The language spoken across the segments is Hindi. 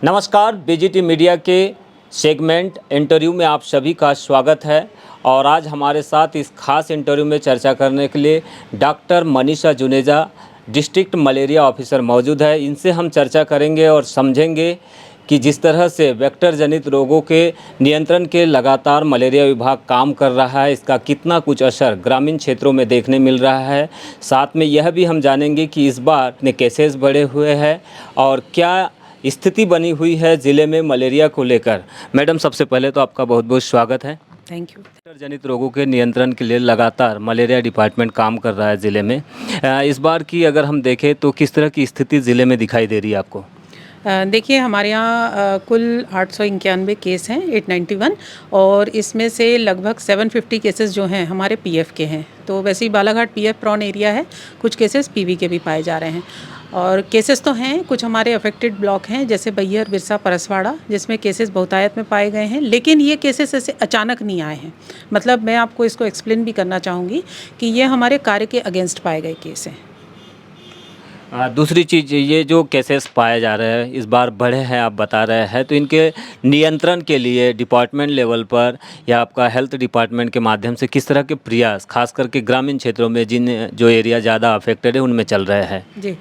नमस्कार, बीजीटी मीडिया के सेगमेंट इंटरव्यू में आप सभी का स्वागत है। और आज हमारे साथ इस खास इंटरव्यू में चर्चा करने के लिए doctor Manisha Juneja, district malaria officer मौजूद है। इनसे हम चर्चा करेंगे और समझेंगे कि जिस तरह से वेक्टर जनित रोगों के नियंत्रण के लगातार मलेरिया विभाग काम कर रहा है, इसका कितना कुछ असर ग्रामीण क्षेत्रों में देखने मिल रहा है। साथ में यह भी हम जानेंगे कि इस बार इतने केसेस बढ़े हुए हैं और क्या स्थिति बनी हुई है ज़िले में मलेरिया को लेकर। मैडम, सबसे पहले तो आपका बहुत बहुत स्वागत है। Thank you. वेक्टर जनित रोगों के नियंत्रण के लिए लगातार मलेरिया डिपार्टमेंट काम कर रहा है ज़िले में। इस बार की अगर हम देखें तो किस तरह की स्थिति ज़िले में दिखाई दे रही है आपको? देखिए, हमारे यहाँ कुल 891 केस हैं, 891, और इसमें से लगभग 750 केसेस जो हैं हमारे पीएफ के हैं। तो वैसे ही बालाघाट पीएफ प्रॉन एरिया है, कुछ केसेस पीवी के भी पाए जा रहे हैं। और केसेस तो हैं, कुछ हमारे अफेक्टेड ब्लॉक हैं जैसे बैयर, बिरसा, परसवाड़ा, जिसमें केसेस बहुतायत में पाए गए हैं। लेकिन ये केसेस ऐसे अचानक नहीं आए हैं। मतलब मैं आपको इसको एक्सप्लेन भी करना चाहूँगी कि ये हमारे कार्य के अगेंस्ट पाए गए केस हैं। दूसरी चीज़, ये जो केसेस पाए जा रहे हैं इस बार बढ़े हैं आप बता रहे हैं, तो इनके नियंत्रण के लिए डिपार्टमेंट लेवल पर या आपका हेल्थ डिपार्टमेंट के माध्यम से किस तरह के प्रयास खास करके ग्रामीण क्षेत्रों में जिन जो एरिया ज़्यादा अफेक्टेड है उनमें चल रहे हैं? जी,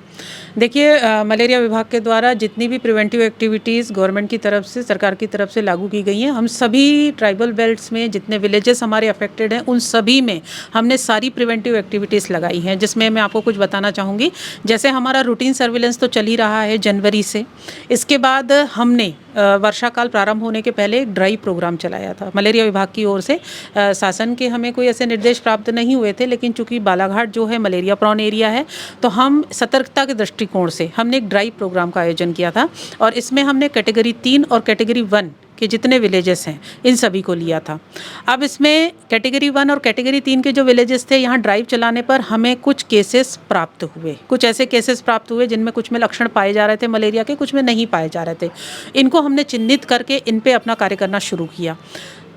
देखिए, मलेरिया विभाग के द्वारा जितनी भी प्रिवेंटिव एक्टिविटीज़ गवर्नमेंट की तरफ से, सरकार की तरफ से लागू की गई हैं, हम सभी ट्राइबल बेल्ट्स में जितने विलेजेस हमारे अफेक्टेड हैं उन सभी में हमने सारी प्रिवेंटिव एक्टिविटीज़ लगाई हैं। जिसमें मैं आपको कुछ बताना चाहूँगी। जैसे हमारा रूटीन सर्विलेंस तो चल ही रहा है जनवरी से। इसके बाद हमने वर्षा काल प्रारंभ होने के पहले एक ड्राई प्रोग्राम चलाया था मलेरिया विभाग की ओर से। शासन के हमें कोई ऐसे निर्देश प्राप्त नहीं हुए थे, लेकिन चूंकि बालाघाट जो है मलेरिया प्रॉन एरिया है, तो हम सतर्कता के दृष्टिकोण से हमने एक ड्राई प्रोग्राम का आयोजन किया था। और इसमें हमने कैटेगरी 3 और कैटेगरी 1 के जितने विलेजेस हैं इन सभी को लिया था। अब इसमें कैटेगरी 1 और कैटेगरी 3 के जो विलेजेस थे, यहाँ ड्राइव चलाने पर हमें कुछ केसेस प्राप्त हुए। कुछ ऐसे केसेस प्राप्त हुए जिनमें कुछ में लक्षण पाए जा रहे थे मलेरिया के, कुछ में नहीं पाए जा रहे थे। इनको हमने चिन्हित करके इन पे अपना कार्य करना शुरू किया।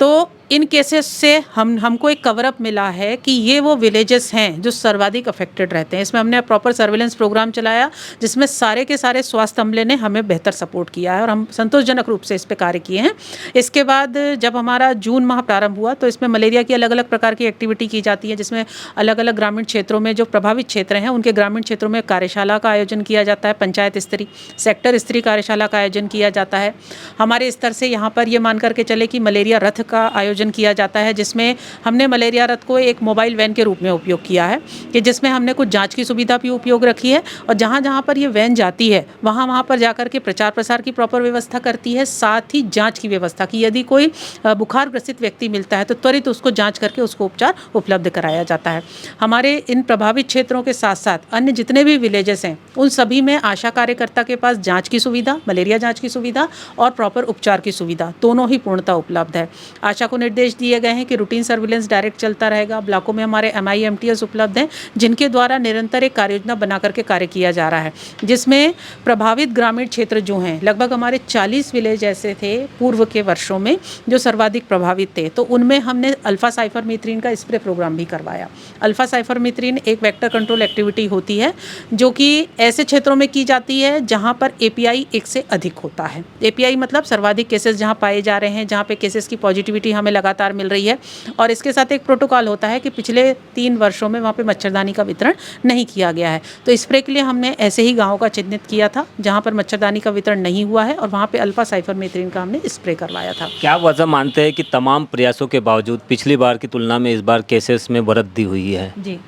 तो इन केसेस से हमको एक कवरअप मिला है कि ये वो विलेजेस हैं जो सर्वाधिक अफेक्टेड रहते हैं। इसमें हमने प्रॉपर सर्विलेंस प्रोग्राम चलाया जिसमें सारे के सारे स्वास्थ्य अमले ने हमें बेहतर सपोर्ट किया है और हम संतोषजनक रूप से इस पे कार्य किए हैं। इसके बाद जब हमारा जून माह प्रारंभ हुआ तो इसमें मलेरिया की अलग अलग प्रकार की एक्टिविटी की जाती है, जिसमें अलग अलग ग्रामीण क्षेत्रों में जो प्रभावित क्षेत्र हैं उनके ग्रामीण क्षेत्रों में कार्यशाला का आयोजन किया जाता है। पंचायत स्तरीय, सेक्टर स्तरीय कार्यशाला का आयोजन किया जाता है। हमारे स्तर से यहाँ पर ये मान करके चले कि मलेरिया रथ का आयोजन किया जाता है, जिसमें हमने मलेरिया रथ को एक मोबाइल वैन के रूप में उपयोग किया है कि जिसमें हमने कुछ जांच की सुविधा भी उपयोग रखी है। और जहां जहां पर ये वैन जाती है वहां पर जाकर के प्रचार प्रसार की प्रॉपर व्यवस्था करती है, साथ ही जांच की व्यवस्था की यदि कोई बुखार ग्रसित व्यक्ति मिलता है तो त्वरित उसको जांच करके उसको उपचार उपलब्ध कराया जाता है। हमारे इन प्रभावित क्षेत्रों के साथ साथ अन्य जितने भी विलेजेस हैं उन सभी में आशा कार्यकर्ता के पास जाँच की सुविधा, मलेरिया जाँच की सुविधा और प्रॉपर उपचार की सुविधा दोनों ही पूर्णतः उपलब्ध है। आशा को निर्देश दिए गए हैं कि रूटीन सर्विलेंस डायरेक्ट चलता रहेगा। ब्लॉकों में हमारे MIMTS उपलब्ध हैं जिनके द्वारा निरंतर एक कार्य योजना बना करके कार्य किया जा रहा है, जिसमें प्रभावित ग्रामीण क्षेत्र जो हैं लगभग हमारे 40 विलेज ऐसे थे पूर्व के वर्षों में जो सर्वाधिक प्रभावित थे। तो उनमें हमने अल्फा साइफरमेथ्रिन का स्प्रे प्रोग्राम भी करवाया। अल्फा साइफरमेथ्रिन एक वेक्टर कंट्रोल एक्टिविटी होती है जो कि ऐसे क्षेत्रों में की जाती है जहाँ पर API 1 से अधिक होता है। API मतलब सर्वाधिक केसेस जहाँ पाए जा रहे हैं, जहाँ पे केसेस की पॉजिटिविटी हमें लगातार मिल रही है। और इसके साथ एक प्रोटोकॉल होता है कि पिछले 3 वर्षों में वहाँ पे मच्छरदानी का वितरण नहीं किया गया है। तो स्प्रे के लिए हमने ऐसे ही गाँव का चिन्हित किया था जहाँ पर मच्छरदानी का वितरण नहीं हुआ है और वहाँ पे अल्फा साइफरमेथ्रिन का हमने स्प्रे करवाया था। क्या वजह मानते हैं कि तमाम प्रयासों के बावजूद पिछली बार की तुलना में इस बार केसेस में वृद्धि हुई है? जी,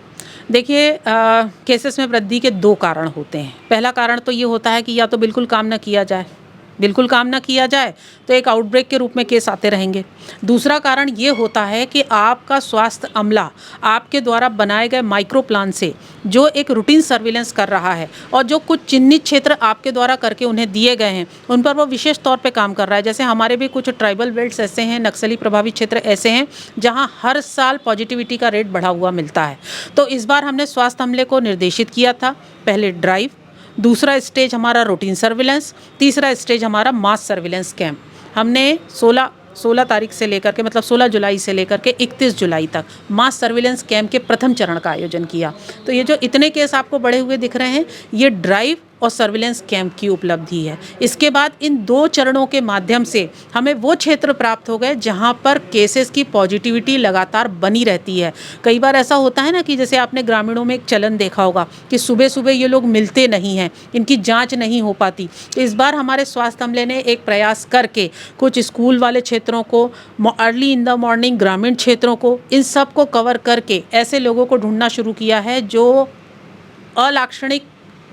देखिए, केसेस में वृद्धि के 2 कारण होते हैं। पहला कारण तो ये होता है कि या तो बिल्कुल काम न किया जाए, बिल्कुल काम ना किया जाए तो एक आउटब्रेक के रूप में केस आते रहेंगे। दूसरा कारण ये होता है कि आपका स्वास्थ्य अमला आपके द्वारा बनाए गए माइक्रो प्लान से जो एक रूटीन सर्विलेंस कर रहा है और जो कुछ चिन्हित क्षेत्र आपके द्वारा करके उन्हें दिए गए हैं उन पर वो विशेष तौर पे काम कर रहा है। जैसे हमारे भी कुछ ट्राइबल बेल्ट्स ऐसे हैं, नक्सली प्रभावित क्षेत्र ऐसे हैं जहाँ हर साल पॉजिटिविटी का रेट बढ़ा हुआ मिलता है। तो इस बार हमने स्वास्थ्य अमले को निर्देशित किया था, पहले ड्राइव, दूसरा स्टेज हमारा रूटीन सर्विलेंस, तीसरा स्टेज हमारा मास सर्विलेंस कैंप। हमने 16 तारीख से लेकर के मतलब 16 जुलाई से लेकर के 31 जुलाई तक मास सर्विलेंस कैंप के प्रथम चरण का आयोजन किया। तो ये जो इतने केस आपको बढ़े हुए दिख रहे हैं ये ड्राइव और सर्विलेंस कैंप की उपलब्धि है। इसके बाद इन 2 चरणों के माध्यम से हमें वो क्षेत्र प्राप्त हो गए जहाँ पर केसेस की पॉजिटिविटी लगातार बनी रहती है। कई बार ऐसा होता है ना कि जैसे आपने ग्रामीणों में एक चलन देखा होगा कि सुबह सुबह ये लोग मिलते नहीं हैं, इनकी जांच नहीं हो पाती। इस बार हमारे स्वास्थ्य अमले ने एक प्रयास करके कुछ स्कूल वाले क्षेत्रों को, अर्ली इन द मॉर्निंग ग्रामीण क्षेत्रों को, इन सब को कवर करके ऐसे लोगों को ढूंढना शुरू किया है जो अलाक्षणिक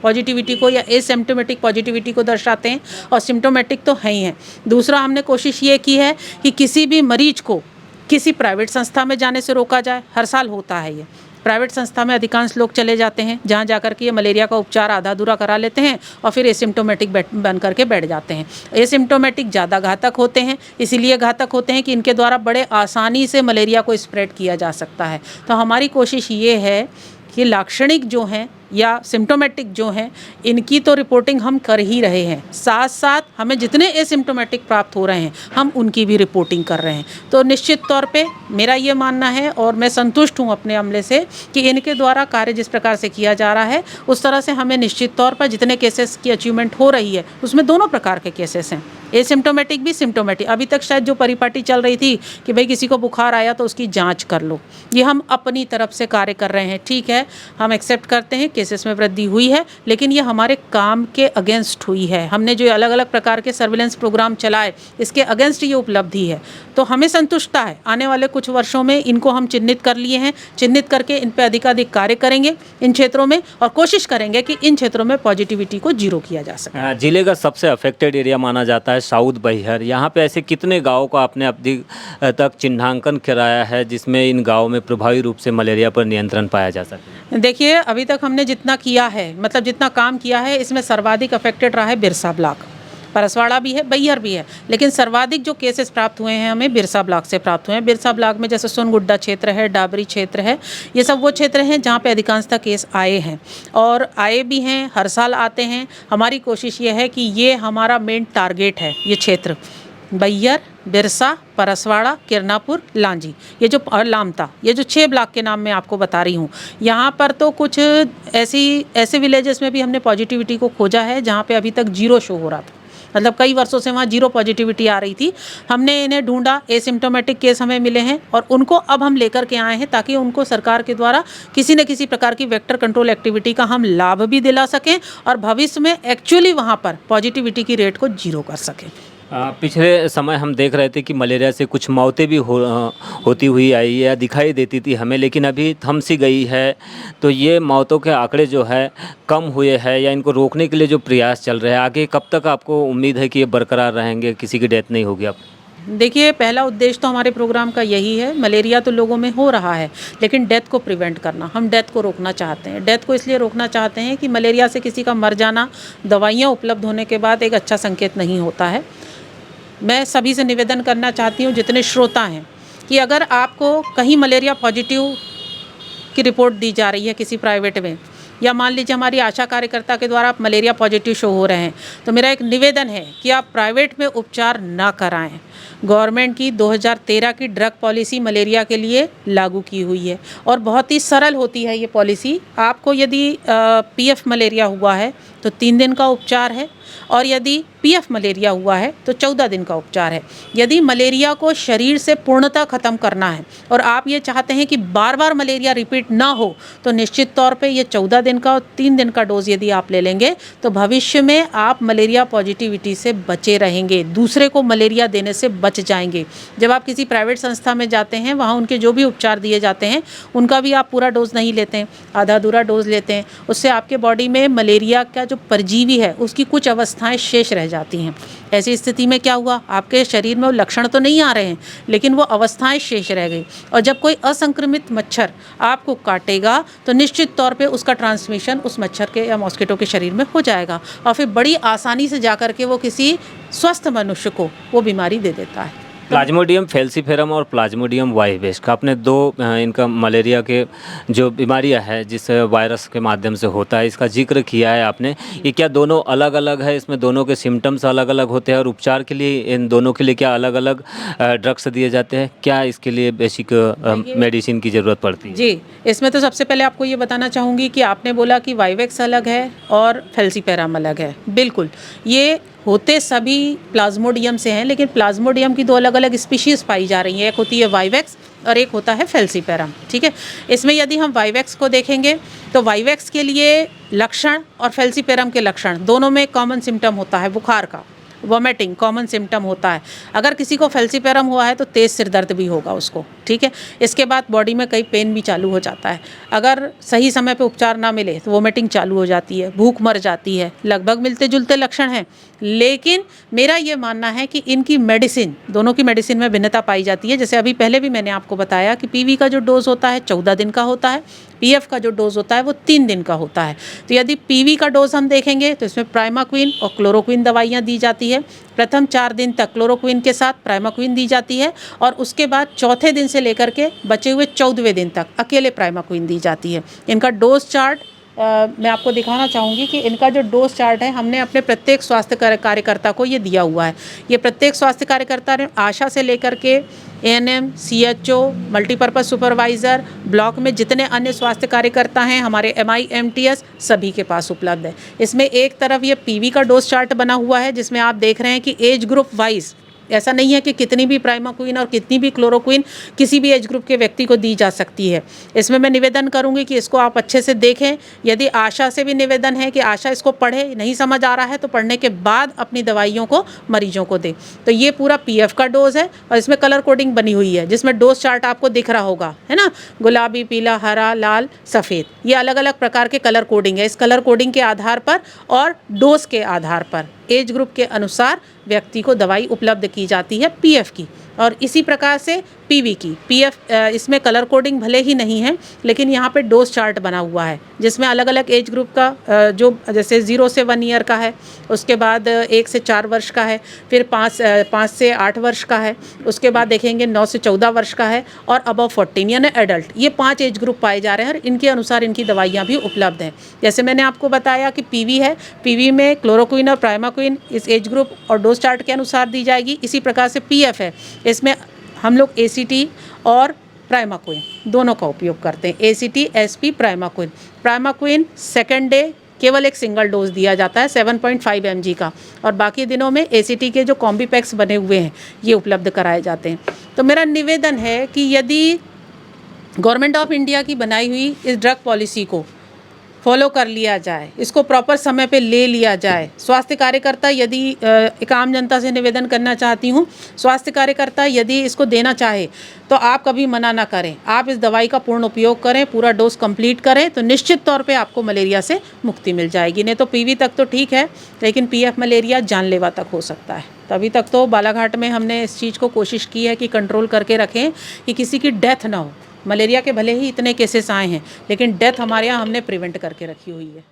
पॉजिटिविटी को या एसिम्प्टोमेटिक पॉजिटिविटी को दर्शाते हैं, और सिम्प्टोमेटिक तो है ही हैं। दूसरा, हमने कोशिश ये की है कि किसी भी मरीज को किसी प्राइवेट संस्था में जाने से रोका जाए। हर साल होता है ये, प्राइवेट संस्था में अधिकांश लोग चले जाते हैं जहाँ जाकर के ये मलेरिया का उपचार आधा अधूरा करा लेते हैं और फिर एसिम्प्टोमेटिक बन करके बैठ जाते हैं। एसिम्प्टोमेटिक ज़्यादा घातक होते हैं, इसीलिए घातक होते हैं कि इनके द्वारा बड़े आसानी से मलेरिया को स्प्रेड किया जा सकता है। तो हमारी कोशिश ये है कि लाक्षणिक जो हैं या सिम्प्टोमेटिक जो हैं, इनकी तो रिपोर्टिंग हम कर ही रहे हैं, साथ साथ हमें जितने एसिम्प्टोमेटिक प्राप्त हो रहे हैं हम उनकी भी रिपोर्टिंग कर रहे हैं। तो निश्चित तौर पे मेरा ये मानना है और मैं संतुष्ट हूँ अपने अमले से कि इनके द्वारा कार्य जिस प्रकार से किया जा रहा है उस तरह से हमें निश्चित तौर पर जितने केसेस की अचीवमेंट हो रही है उसमें दोनों प्रकार के केसेस हैं, एसिम्प्टोमेटिक भी सिम्प्टोमेटिक। अभी तक शायद जो परिपाटी चल रही थी कि भाई किसी को बुखार आया तो उसकी जांच कर लो, ये हम अपनी तरफ से कार्य कर रहे हैं। ठीक है, हम एक्सेप्ट करते हैं केसेस में वृद्धि हुई है, लेकिन ये हमारे काम के अगेंस्ट हुई है। हमने जो अलग अलग प्रकार के सर्विलेंस प्रोग्राम चलाए इसके अगेंस्ट ये उपलब्धि है, तो हमें संतुष्टता है। आने वाले कुछ वर्षों में इनको हम चिन्हित कर लिए हैं, चिन्हित करके इन पर अधिकाधिक कार्य करेंगे इन क्षेत्रों में, और कोशिश करेंगे कि इन क्षेत्रों में पॉजिटिविटी को जीरो किया जा सके। जिले का सबसे अफेक्टेड एरिया माना जाता है साउथ बैहर, यहाँ पे ऐसे कितने गाँव का आपने अभी तक चिन्हांकन कराया है जिसमें इन गाँव में प्रभावी रूप से मलेरिया पर नियंत्रण पाया जा सके? देखिए, अभी तक हमने जितना किया है, मतलब जितना काम किया है, इसमें सर्वाधिक अफेक्टेड रहा है बिरसा ब्लॉक। परसवाड़ा भी है, बैहर भी है, लेकिन सर्वाधिक जो केसेस प्राप्त हुए हैं हमें बिरसा ब्लॉक से प्राप्त हुए हैं। बिरसा ब्लॉक में जैसे सोनगुड्डा क्षेत्र है, डाबरी क्षेत्र है, ये सब वो क्षेत्र हैं जहाँ पे अधिकांशतः केस आए हैं और आए भी हैं, हर साल आते हैं। हमारी कोशिश ये है कि ये हमारा मेन टारगेट है, ये क्षेत्र बैहर, बिरसा, परसवाड़ा, किरनापुर, लांजी, ये जो लामता, ये जो 6 ब्लॉक के नाम मैं आपको बता रही हूँ। यहाँ पर तो कुछ ऐसे विलेजेस में भी हमने पॉजिटिविटी को खोजा है जहाँ पे अभी तक 0 शो हो रहा था, मतलब कई वर्षों से वहाँ 0 पॉजिटिविटी आ रही थी। हमने इन्हें ढूंढा, एसिम्प्टोमेटिक केस हमें मिले हैं और उनको अब हम लेकर के आए हैं ताकि उनको सरकार के द्वारा किसी न किसी प्रकार की वेक्टर कंट्रोल एक्टिविटी का हम लाभ भी दिला सकें और भविष्य में एक्चुअली वहाँ पर पॉजिटिविटी की रेट को 0 कर सकें। पिछले समय हम देख रहे थे कि मलेरिया से कुछ मौतें भी होती हुई आई या दिखाई देती थी हमें, लेकिन अभी थम सी गई है। तो ये मौतों के आंकड़े जो है कम हुए हैं या इनको रोकने के लिए जो प्रयास चल रहे हैं, आगे कब तक आपको उम्मीद है कि ये बरकरार रहेंगे, किसी की डेथ नहीं होगी? आप देखिए, पहला उद्देश्य तो हमारे प्रोग्राम का यही है, मलेरिया तो लोगों में हो रहा है लेकिन डेथ को प्रिवेंट करना, हम डेथ को रोकना चाहते हैं। डेथ को इसलिए रोकना चाहते हैं कि मलेरिया से किसी का मर जाना दवाइयाँ उपलब्ध होने के बाद एक अच्छा संकेत नहीं होता है। मैं सभी से निवेदन करना चाहती हूँ, जितने श्रोता हैं, कि अगर आपको कहीं मलेरिया पॉजिटिव की रिपोर्ट दी जा रही है किसी प्राइवेट में, या मान लीजिए हमारी आशा कार्यकर्ता के द्वारा आप मलेरिया पॉजिटिव शो हो रहे हैं, तो मेरा एक निवेदन है कि आप प्राइवेट में उपचार ना कराएं। गवर्नमेंट की 2013 की ड्रग पॉलिसी मलेरिया के लिए लागू की हुई है और बहुत ही सरल होती है ये पॉलिसी। आपको यदि पीएफ मलेरिया हुआ है तो 3 दिन का उपचार है और यदि पीएफ मलेरिया हुआ है तो 14 दिन का उपचार है। यदि मलेरिया को शरीर से पूर्णतः ख़त्म करना है और आप ये चाहते हैं कि बार बार मलेरिया रिपीट ना हो, तो निश्चित तौर पे ये 14 दिन का और 3 दिन का डोज यदि आप ले लेंगे तो भविष्य में आप मलेरिया पॉजिटिविटी से बचे रहेंगे, दूसरे को मलेरिया देने से बच जाएंगे। जब आप किसी प्राइवेट संस्था में जाते हैं, वहाँ उनके जो भी उपचार दिए जाते हैं उनका भी आप पूरा डोज नहीं लेते हैं, आधा अधूरा डोज लेते हैं। उससे आपके बॉडी में मलेरिया का जो परजीवी है उसकी कुछ अवस्थाएँ शेष रह जाती हैं। ऐसी स्थिति में क्या हुआ, आपके शरीर में वो लक्षण तो नहीं आ रहे हैं लेकिन वो अवस्थाएं शेष रह गई, और जब कोई असंक्रमित मच्छर आपको काटेगा तो निश्चित तौर पे उसका ट्रांसमिशन उस मच्छर के या मॉस्किटो के शरीर में हो जाएगा और फिर बड़ी आसानी से जाकर के वो किसी स्वस्थ मनुष्य को वो बीमारी दे देता है। प्लाज्मोडियम फैल्सीफेरम और प्लाज्मोडियम वाइवेस का आपने दो इनका मलेरिया के जो बीमारियां है जिस वायरस के माध्यम से होता है इसका जिक्र किया है आपने। ये क्या दोनों अलग अलग है, इसमें दोनों के सिम्टम्स अलग अलग होते हैं और उपचार के लिए इन दोनों के लिए क्या अलग अलग ड्रग्स दिए जाते हैं? क्या इसके लिए बेसिक मेडिसिन की ज़रूरत पड़ती है? जी, इसमें तो सबसे पहले आपको ये बताना चाहूँगी कि आपने बोला कि वाइवेक्स अलग है और फैल्सीपेराम अलग है। बिल्कुल, ये होते सभी प्लाज्मोडियम से हैं, लेकिन प्लाज्मोडियम की दो अलग अलग स्पीशीज़ पाई जा रही हैं। एक होती है वाइवेक्स और एक होता है फैल्सीपेराम, ठीक है। इसमें यदि हम वाइवेक्स को देखेंगे तो वाइवेक्स के लिए लक्षण और फैल्सीपेराम के लक्षण दोनों में कॉमन सिम्टम होता है बुखार का, वॉमिटिंग कॉमन सिम्टम होता है। अगर किसी को फैल्सीपेरम हुआ है तो तेज़ सिर दर्द भी होगा उसको, ठीक है। इसके बाद बॉडी में कई पेन भी चालू हो जाता है। अगर सही समय पे उपचार ना मिले तो वॉमिटिंग चालू हो जाती है, भूख मर जाती है। लगभग मिलते जुलते लक्षण हैं, लेकिन मेरा ये मानना है कि इनकी मेडिसिन, दोनों की मेडिसिन में भिन्नता पाई जाती है। जैसे अभी पहले भी मैंने आपको बताया कि पीवी का जो डोज होता है 14 दिन का होता है, पीएफ का जो डोज होता है वो 3 दिन का होता है। तो यदि पीवी का डोज हम देखेंगे तो इसमें प्राइमाक्विन और क्लोरोक्विन दवाइयाँ दी जाती है। प्रथम 4 दिन तक क्लोरोक्विन के साथ प्राइमाक्विन दी जाती है और उसके बाद चौथे दिन से लेकर के बचे हुए 14वें दिन तक अकेले प्राइमाक्विन दी जाती है। इनका डोज चार्ट मैं आपको दिखाना चाहूँगी कि इनका जो डोज चार्ट है हमने अपने प्रत्येक स्वास्थ्य कार्यकर्ता को ये दिया हुआ है। ये प्रत्येक स्वास्थ्य कार्यकर्ता ने आशा से लेकर के ANM, CHO, multipurpose supervisor, block में जितने अन्य स्वास्थ्य कार्यकर्ता हैं हमारे एमआई, एमटीएस सभी के पास उपलब्ध है। इसमें एक तरफ ये पीवी का डोज चार्ट बना हुआ है जिसमें आप देख रहे हैं कि एज ग्रुप वाइज ऐसा नहीं है कि कितनी भी प्राइमाक्विन और कितनी भी क्लोरोक्विन किसी भी एज ग्रुप के व्यक्ति को दी जा सकती है। इसमें मैं निवेदन करूंगी कि इसको आप अच्छे से देखें। यदि आशा से भी निवेदन है कि आशा इसको पढ़े, नहीं समझ आ रहा है तो पढ़ने के बाद अपनी दवाइयों को मरीजों को दे। तो ये पूरा पीएफ का डोज है और इसमें कलर कोडिंग बनी हुई है जिसमें डोज चार्ट आपको दिख रहा होगा, है ना, गुलाबी, पीला, हरा, लाल, सफ़ेद, ये अलग अलग प्रकार के कलर कोडिंग है। इस कलर कोडिंग के आधार पर और डोज के आधार पर एज ग्रुप के अनुसार व्यक्ति को दवाई उपलब्ध की जाती है पीएफ की। और इसी प्रकार से पीवी की, पीएफ इसमें कलर कोडिंग भले ही नहीं है लेकिन यहाँ पे डोज चार्ट बना हुआ है जिसमें अलग अलग एज ग्रुप का जो जैसे 0 से 1 ईयर का है, उसके बाद 1 से 4 वर्ष का है, फिर 5 से 8 वर्ष का है, उसके बाद देखेंगे 9 से 14 वर्ष का है और अबव 14 यानी एडल्ट। ये 5 एज ग्रुप पाए जा रहे हैं और इनके अनुसार इनकी दवाइयाँ भी उपलब्ध हैं। जैसे मैंने आपको बताया कि पीवी है, पीवी में क्लोरोक्विन और प्राइमाक्विन इस एज ग्रुप और डोज चार्ट के अनुसार दी जाएगी। इसी प्रकार से पीएफ है, इसमें हम लोग एसीटी और प्राइमाक्विन दोनों का उपयोग करते हैं। ACT, SP, primaquine. Primaquine second day केवल एक सिंगल डोज दिया जाता है 7.5 mg का, और बाकी दिनों में एसीटी के जो कॉम्बी पैक्स बने हुए हैं ये उपलब्ध कराए जाते हैं। तो मेरा निवेदन है कि यदि गवर्नमेंट ऑफ इंडिया की बनाई हुई इस ड्रग पॉलिसी को फॉलो कर लिया जाए, इसको प्रॉपर समय पे ले लिया जाए। स्वास्थ्य कार्यकर्ता यदि एक आम जनता से निवेदन करना चाहती हूँ, स्वास्थ्य कार्यकर्ता यदि इसको देना चाहे तो आप कभी मना ना करें, आप इस दवाई का पूर्ण उपयोग करें, पूरा डोज कंप्लीट करें तो निश्चित तौर पे आपको मलेरिया से मुक्ति मिल जाएगी। नहीं तो पीवी तक तो ठीक है लेकिन पीएफ मलेरिया जानलेवा तक हो सकता है। तो अभी तक तो बालाघाट में हमने इस चीज़ को कोशिश की है कि कंट्रोल करके रखें कि किसी की डेथ ना हो। मलेरिया के भले ही इतने केसेस आए हैं लेकिन डेथ हमारे यहाँ हमने प्रिवेंट करके रखी हुई है।